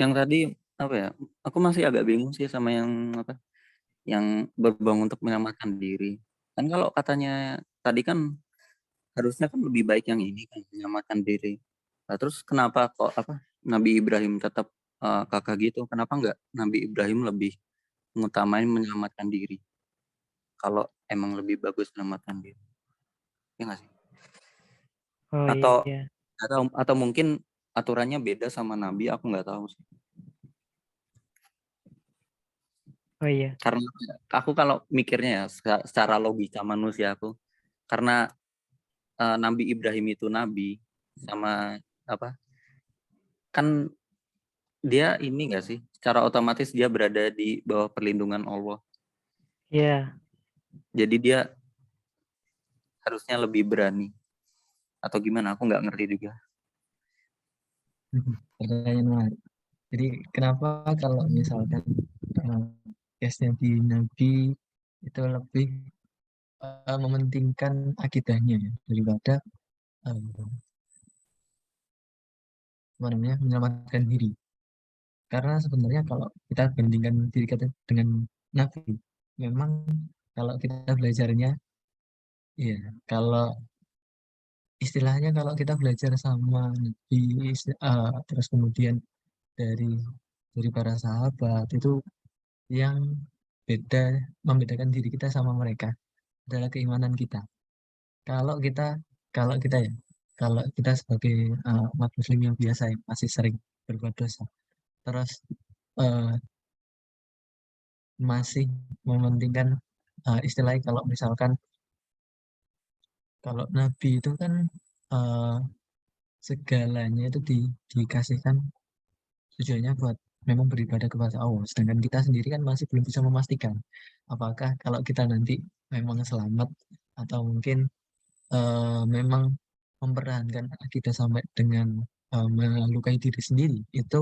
Yang tadi apa ya? Aku masih agak bingung sih sama yang apa? Yang berjuang untuk menyelamatkan diri. Kan kalau katanya tadi kan harusnya kan lebih baik yang ini kan menyelamatkan diri. Nah, terus kenapa kok apa Nabi Ibrahim tetap kakak gitu? Kenapa enggak Nabi Ibrahim lebih mengutamain menyelamatkan diri? Kalau emang lebih bagus menyelamatkan diri, ya nggak sih? Oh Atau iya. atau mungkin aturannya beda sama Nabi, aku nggak tahu sih. Oh iya. Karena aku kalau mikirnya ya secara logika manusia aku, karena Nabi Ibrahim itu nabi sama apa? Kan dia ini nggak sih? Secara otomatis dia berada di bawah perlindungan Allah. Iya. Jadi dia harusnya lebih berani atau gimana? Aku nggak ngerti juga. Pertanyaan menarik. Jadi kenapa kalau misalkan case-nya di Nabi itu lebih mementingkan akidahnya ya, daripada apa namanya menyelamatkan diri. Karena sebenarnya kalau kita bandingkan diri kita dengan Nabi, memang kalau kita belajarnya, ya kalau istilahnya kalau kita belajar sama Nabi, terus kemudian dari dari para sahabat itu yang beda membedakan diri kita sama mereka adalah keimanan kita. Kalau kita kalau kita ya kalau kita sebagai umat Muslim yang biasa yang masih sering berbuat dosa, terus eh, masih mementingkan istilahnya kalau misalkan kalau Nabi itu kan eh, segalanya itu dikasihkan tujuannya buat memang beribadah kepada Allah. Sedangkan kita sendiri kan masih belum bisa memastikan apakah kalau kita nanti memang selamat atau mungkin memang mempertahankan akidah sampai dengan melukai diri sendiri itu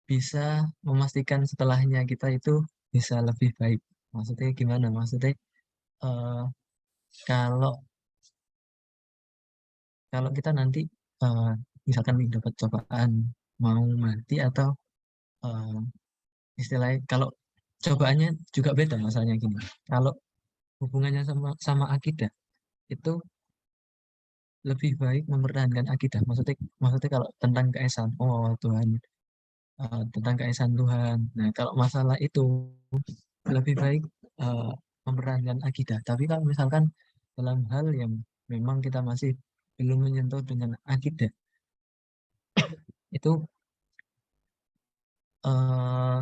bisa memastikan setelahnya kita itu bisa lebih baik. Maksudnya gimana? Maksudnya eh, kalau kalau kita nanti eh, misalkan nih dapat cobaan mau mati atau eh, istilahnya kalau cobaannya juga beda masalahnya gini. Kalau hubungannya sama sama akidah itu lebih baik mempertahankan akidah. Maksudnya kalau tentang keesaan, oh Tuhan, tentang keesaan Tuhan. Nah, kalau masalah itu lebih baik mempertahankan akidah. Tapi kalau misalkan dalam hal yang memang kita masih belum menyentuh dengan akidah, itu eh,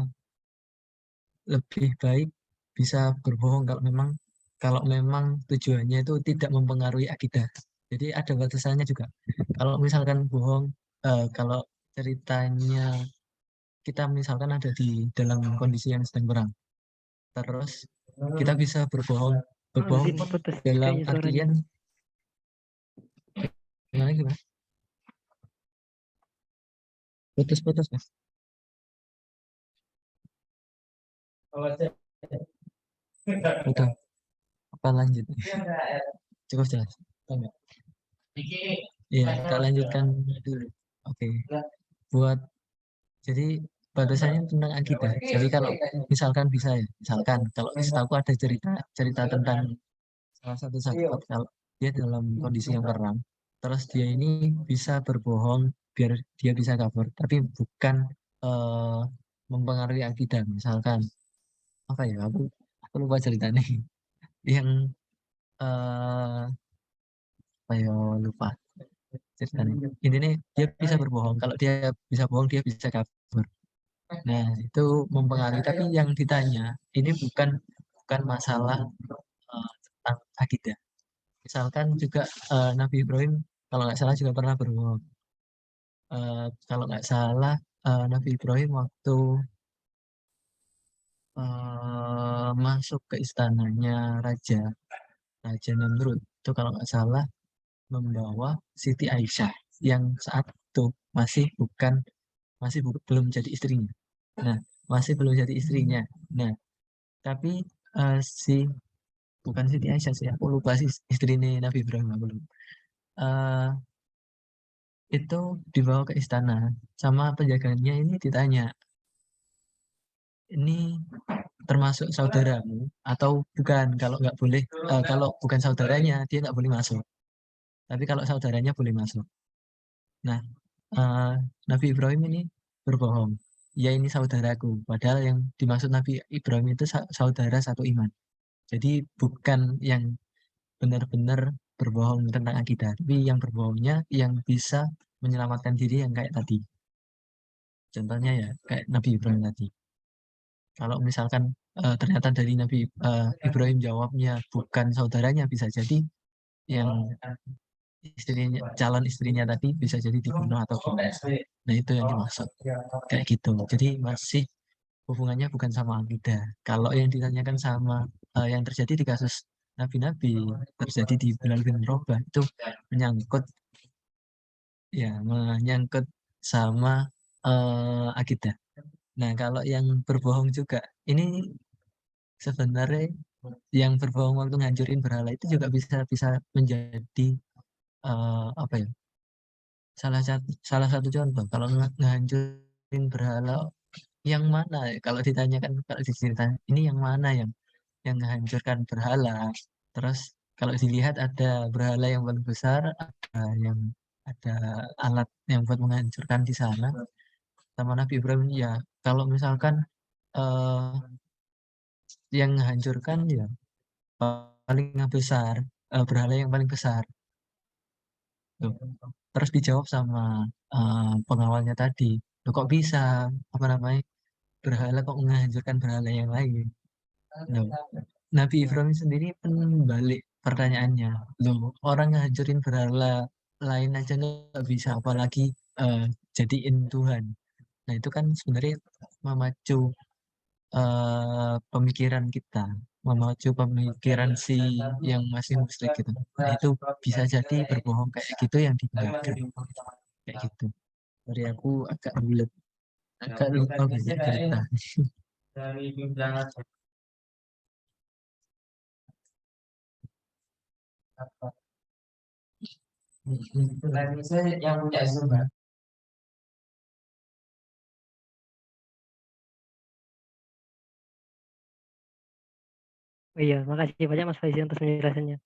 lebih baik bisa berbohong kalau memang tujuannya itu tidak mempengaruhi akidah. Jadi ada batasannya juga. Kalau misalkan bohong, kalau ceritanya kita misalkan ada di dalam kondisi yang sedang perang, terus kita bisa berbohong Zin pun putus dalam kayaknya suaranya. artian gimana? Putus-putus Mas. Udah apa lanjut? Cukup jelas. Enggak? Iya, kita lanjutkan dulu. Oke. Buat jadi batasannya tentang akidah. Jadi kalau misalkan bisa ya, misalkan kalau setahu ada cerita tentang salah satu sahabat kalau dia dalam kondisi yang perang, terus dia ini bisa berbohong biar dia bisa kabur, tapi bukan eh, mempengaruhi akidah. Misalkan apa ya? Aku lupa ceritanya. Yang apa ya lupa ceritanya. Intinya dia bisa berbohong. Kalau dia bisa bohong, dia bisa kabur. Nah, itu mempengaruhi. Tapi yang ditanya ini bukan masalah tentang akidah. Misalkan juga Nabi Ibrahim kalau nggak salah juga pernah berbohong. Kalau nggak salah Nabi Ibrahim waktu masuk ke istananya Raja Namrud itu kalau nggak salah membawa Siti Aisyah yang saat itu belum jadi istrinya. Nah, masih belum jadi istrinya. Nah, tapi si bukan Siti Aisyah sih, aku lupa sih istrinya Nabi Ibrahim aku lupa. Eh, itu dibawa ke istana sama penjaganya ini ditanya, ini termasuk saudaramu atau bukan? Kalau nggak boleh, kalau bukan saudaranya dia nggak boleh masuk. Tapi kalau saudaranya boleh masuk. Nah, eh, Nabi Ibrahim ini berbohong. Ya ini saudaraku. Padahal yang dimaksud Nabi Ibrahim itu saudara satu iman. Jadi bukan yang benar-benar berbohong tentang akidah, tapi yang berbohongnya yang bisa menyelamatkan diri yang kayak tadi. Contohnya ya kayak Nabi Ibrahim tadi. Kalau misalkan ternyata dari Nabi Ibrahim jawabnya bukan saudaranya, bisa jadi yang calon istrinya tadi bisa jadi dibunuh atau gimana. Nah itu yang dimaksud kayak gitu. Jadi masih hubungannya bukan sama akidah. Kalau yang ditanyakan sama yang terjadi di kasus nabi-nabi terjadi di Bilal bin Rabah itu menyangkut menyangkut sama akidah. Nah kalau yang berbohong juga ini sebenarnya yang berbohong waktu ngancurin berhala itu juga bisa bisa menjadi apa ya salah satu contoh kalau ngancurin berhala yang mana ya? Kalau ditanyakan kalau diceritain ini yang mana yang menghancurkan berhala. Terus kalau dilihat ada berhala yang paling besar, ada alat yang buat menghancurkan di sana. Sama Nabi Ibrahim ya. Kalau misalkan eh, yang menghancurkan ya paling besar, berhala yang paling besar. Tuh. Terus dijawab sama pengawalnya tadi, "Loh, kok bisa apa namanya berhala kok menghancurkan berhala yang lain?" Loh, Nabi Ibrahim sendiri pun balik pertanyaannya. Loh, orang ngehancurin berhala lain aja nggak bisa, apalagi jadiin Tuhan. Nah, itu kan sebenarnya memacu pemikiran kita, memacu pemikiran si yang masih musyrik gitu. Nah, itu bisa jadi berbohong kayak gitu yang dibenarkan. Kayak gitu. Dari aku agak lupa banyak cerita. Saya yang punya Zoom. Iya, makasih banyak Mas Faizi atas penjelasannya.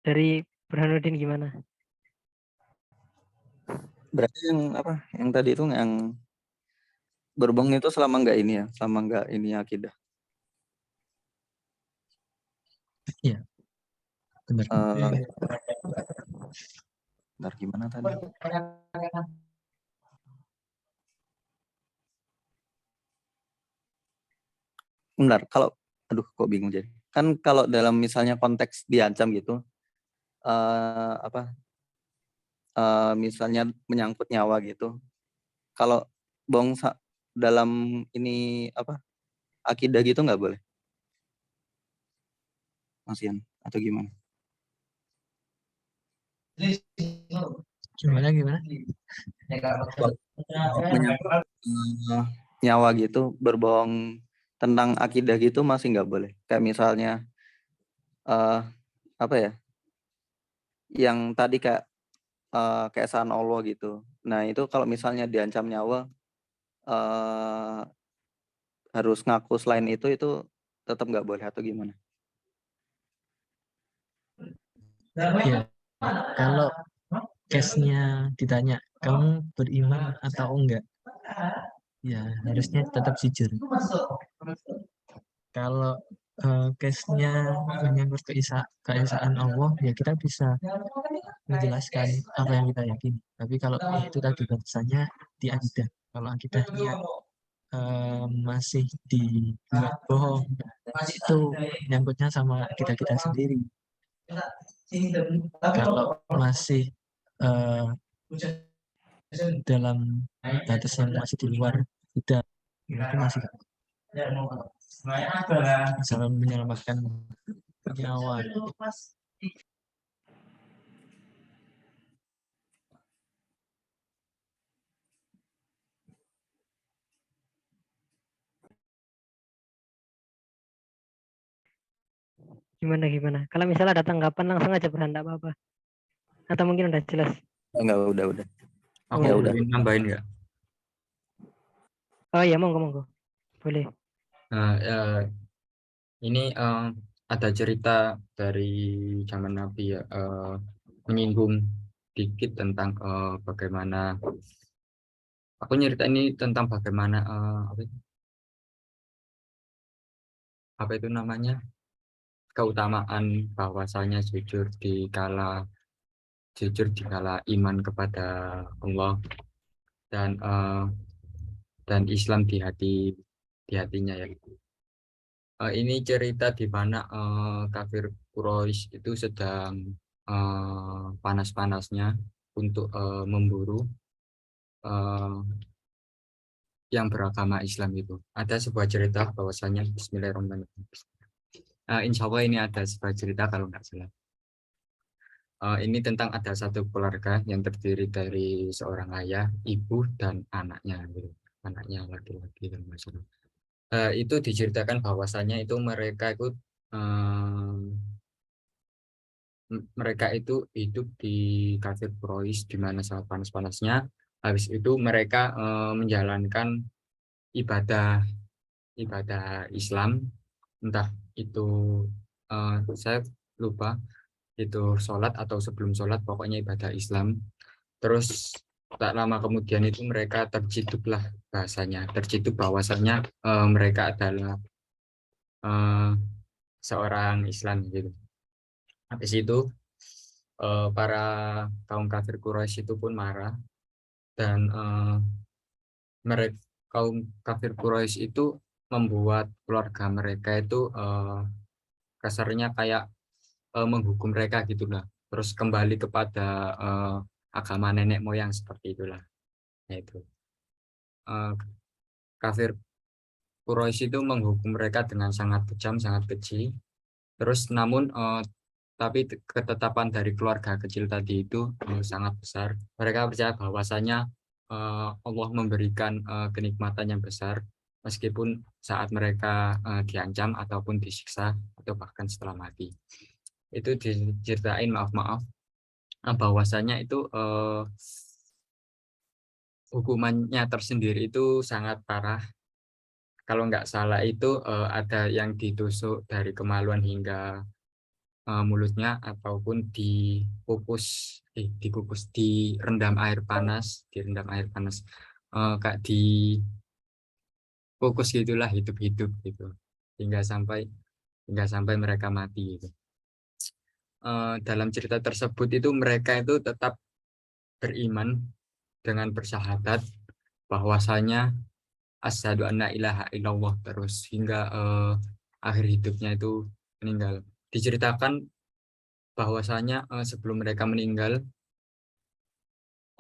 Dari Burhanuddin gimana? Berarti yang apa? Yang tadi itu yang berbohong itu selama enggak ini ya, selama enggak ini akidah. Iya, benar. Bentar gimana tadi? Bentar, kalau aduh kok bingung jadi. Kan kalau dalam misalnya konteks diancam gitu, misalnya menyangkut nyawa gitu. Kalau bohong dalam ini apa? Akidah gitu nggak boleh? Mas Ian, atau gimana? Gimana? Menyangkut nyawa gitu, berbohong tentang akidah gitu masih nggak boleh. Kayak misalnya apa ya? Yang tadi kayak keesaan Allah gitu. Nah itu kalau misalnya diancam nyawa harus ngaku selain itu tetap nggak boleh atau gimana? Ya, kalau case-nya ditanya, kamu beriman atau enggak? Ya, harusnya tetap jujur. Kalau case-nya menyangkut keesaan Allah, ya kita bisa menjelaskan apa yang kita yakini. Tapi kalau itu tadi batasannya di akidah. Kalau akidahnya masih dibuat bohong, itu nyangkutnya sama kita sendiri. Kalau masih dalam batas yang masih di luar kita, itu masih misalnya menyelamatkan nyawa. Gimana? Kalau misalnya ada tanggapan langsung aja Burhan, enggak apa-apa. Atau mungkin udah jelas. Enggak, udah. Aku Ya udah. boleh nambahin nggak? Oh iya, monggo. Boleh. Nah, ini ada cerita dari zaman Nabi ya, menyinggung dikit tentang bagaimana aku nyerita ini tentang bagaimana apa itu namanya, keutamaan bahwasanya jujur di kala iman kepada Allah dan Islam di hatinya ya. Ini cerita di mana kafir Quraisy itu sedang panas-panasnya untuk memburu yang beragama Islam itu. Ada sebuah cerita bahwasanya Bismillahirrahmanirrahim. Insya Allah ini ada sebuah cerita kalau nggak salah. Ini tentang ada satu keluarga yang terdiri dari seorang ayah, ibu, dan anaknya. Gitu. Anaknya laki-laki dan masalah. Itu diceritakan bahwasanya itu mereka itu hidup di kafir Quraisy di mana sangat panas-panasnya. Habis itu mereka menjalankan ibadah Islam, entah itu saya lupa itu sholat atau sebelum sholat, pokoknya ibadah Islam. Terus tak lama kemudian itu mereka terciduk bahwasanya mereka adalah seorang Islam gitu. Habis itu para kaum kafir Quraisy itu pun marah dan mereka kaum kafir Quraisy itu membuat keluarga mereka itu kasarnya kayak menghukum mereka gitulah, terus kembali kepada agama nenek moyang seperti itulah. Yaitu kafir Quraisy itu menghukum mereka dengan sangat kejam, sangat keji. Terus namun tapi ketetapan dari keluarga kecil tadi itu sangat besar. Mereka percaya bahwasanya Allah memberikan kenikmatan yang besar meskipun saat mereka diancam ataupun disiksa atau bahkan setelah mati. Itu diceritain maaf bahwasanya itu hukumannya tersendiri itu sangat parah. Kalau nggak salah itu ada yang ditusuk dari kemaluan hingga mulutnya ataupun dikukus direndam air panas, kayak dikukus gitulah hidup-hidup gitu hingga sampai mereka mati gitu. Dalam cerita tersebut itu mereka itu tetap beriman dengan bersyahadat bahwasanya asyhadu anna ilaha illallah terus hingga akhir hidupnya itu meninggal. Diceritakan bahwasanya sebelum mereka meninggal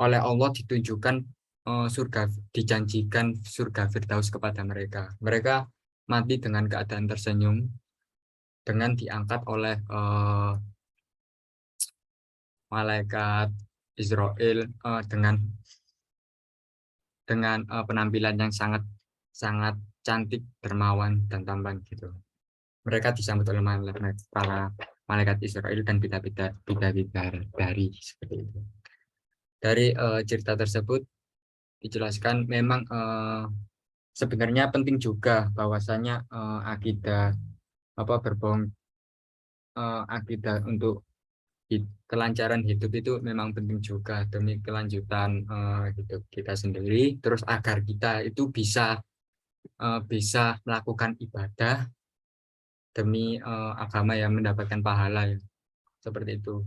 oleh Allah ditunjukkan dijanjikan surga Firdaus kepada mereka. Mereka mati dengan keadaan tersenyum dengan diangkat oleh malaikat Israel dengan penampilan yang sangat cantik, dermawan dan tampan gitu. Mereka disambut oleh para malaikat Israel dan bidadari seperti itu. Dari cerita tersebut dijelaskan memang sebenarnya penting juga bahwasanya akidah akidah untuk kelancaran hidup itu memang penting juga demi kelanjutan hidup kita sendiri, terus agar kita itu bisa melakukan ibadah demi agama yang mendapatkan pahala ya. Seperti itu.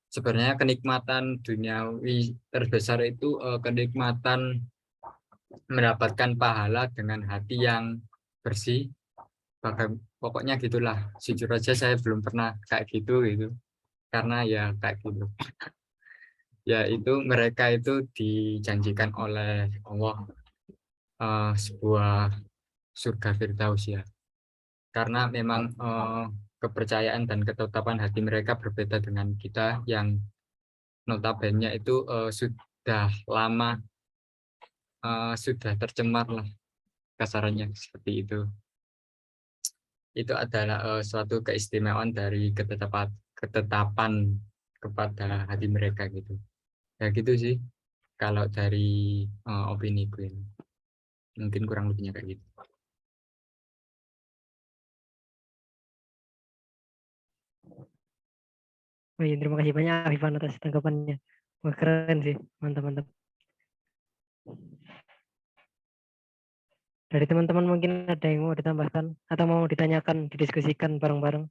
Sebenarnya kenikmatan duniawi terbesar itu kenikmatan mendapatkan pahala dengan hati yang bersih. Pokoknya gitulah. Jujur aja saya belum pernah kayak gitu. Karena ya kayak gitu. Ya itu mereka itu dijanjikan oleh Allah sebuah surga Firdaus ya. Karena memang kepercayaan dan ketetapan hati mereka berbeda dengan kita yang notabene itu sudah lama sudah tercemar lah kasarannya seperti itu. Itu adalah suatu keistimewaan dari ketetapan kepada hati mereka gitu. Ya gitu sih kalau dari opini gue. Mungkin kurang lebihnya kayak gitu. Oh iya, terima kasih banyak Arifan atas tanggapannya. Wah, keren sih, mantap-mantap. Dari teman-teman mungkin ada yang mau ditambahkan atau mau ditanyakan, didiskusikan bareng-bareng.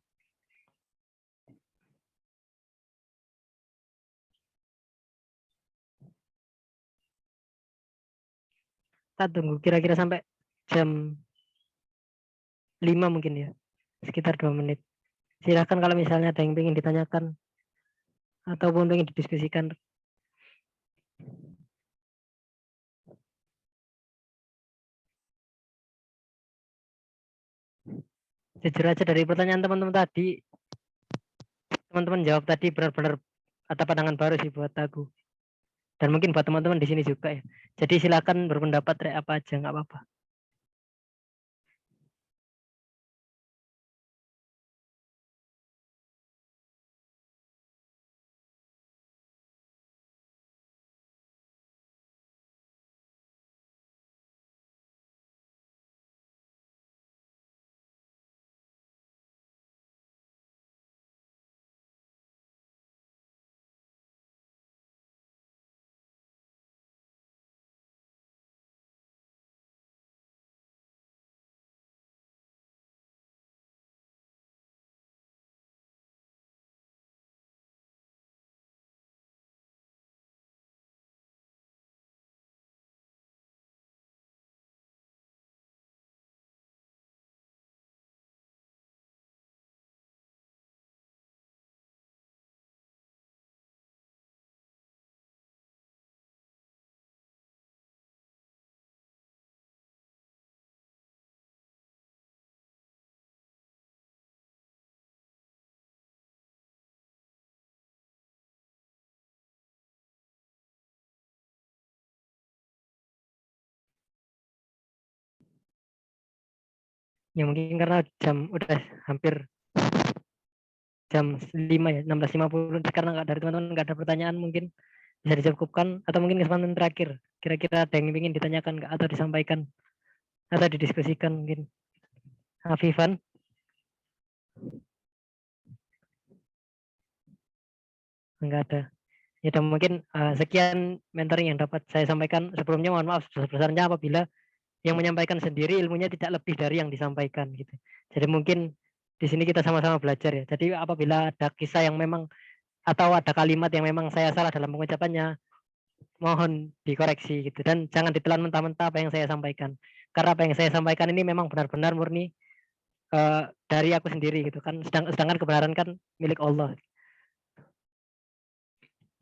Kita tunggu kira-kira sampai jam 5 mungkin ya, sekitar 2 menit. Silakan kalau misalnya ada yang ingin ditanyakan ataupun ingin didiskusikan. Jujur aja dari pertanyaan teman-teman tadi, teman-teman jawab tadi benar-benar ada pandangan baru sih buat aku. Dan mungkin buat teman-teman di sini juga ya. Jadi silakan berpendapat apa aja, nggak apa-apa. Ya mungkin karena jam udah hampir jam 5 ya, 16.50. Karena nggak dari teman-teman nggak ada pertanyaan mungkin bisa dicukupkan atau mungkin kesempatan terakhir. Kira-kira ada yang ingin ditanyakan nggak atau disampaikan atau didiskusikan mungkin. Afifan. Enggak ada. Ya dan mungkin sekian mentoring yang dapat saya sampaikan. Sebelumnya mohon maaf sebesar-besarnya apabila yang menyampaikan sendiri ilmunya tidak lebih dari yang disampaikan gitu. Jadi mungkin di sini kita sama-sama belajar ya. Jadi apabila ada kisah yang memang atau ada kalimat yang memang saya salah dalam pengucapannya, mohon dikoreksi gitu dan jangan ditelan mentah-mentah apa yang saya sampaikan. Karena apa yang saya sampaikan ini memang benar-benar murni dari aku sendiri gitu kan. Sedangkan kebenaran kan milik Allah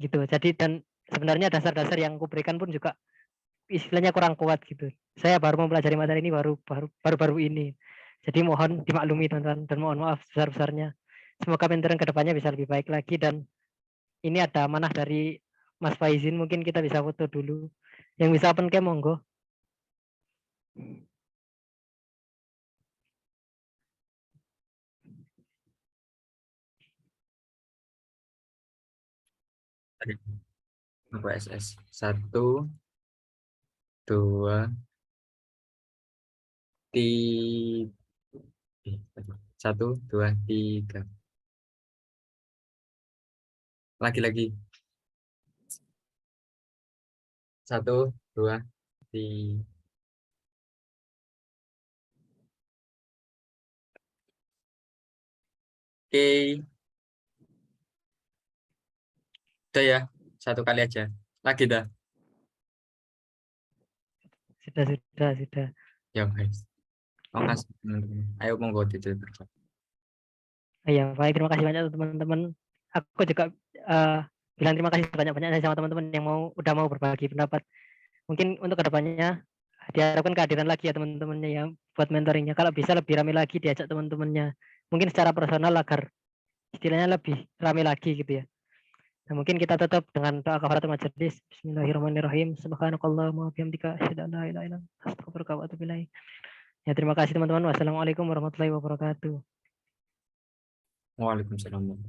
gitu. Jadi dan sebenarnya dasar-dasar yang aku berikan pun juga istilahnya kurang kuat gitu. Saya baru mempelajari materi ini baru ini. Jadi mohon dimaklumi teman-teman dan mohon maaf sebesar-besarnya. Semoga mentoring kedepannya bisa lebih baik lagi dan ini ada amanah dari Mas Faizin, mungkin kita bisa foto dulu. Yang bisa open cam monggo. Aku SS 1 2 3 1 2 3 lagi 1 2 3 oke udah ya satu kali aja lagi dah Sudah. ya guys makasih teman-teman ayo monggo ditutup Iya, baik terima kasih banyak teman-teman. Aku juga bilang terima kasih banyak-banyak sama teman-teman yang udah mau berbagi pendapat. Mungkin untuk kedepannya diharapkan kehadiran lagi ya teman-temannya ya buat mentoringnya. Kalau bisa lebih ramai lagi diajak teman-temannya. Mungkin secara personal agar istilahnya lebih ramai lagi gitu ya. Nah, mungkin kita tutup dengan doa kafaratul majelis. Bismillahirrahmanirrahim. Subhanakallahumma wa bihamdika asyhadu an la ilaha illa anta astaghfiruka wa atubu ilaik. Ya terima kasih teman-teman. Wassalamualaikum warahmatullahi wabarakatuh. Waalaikumsalam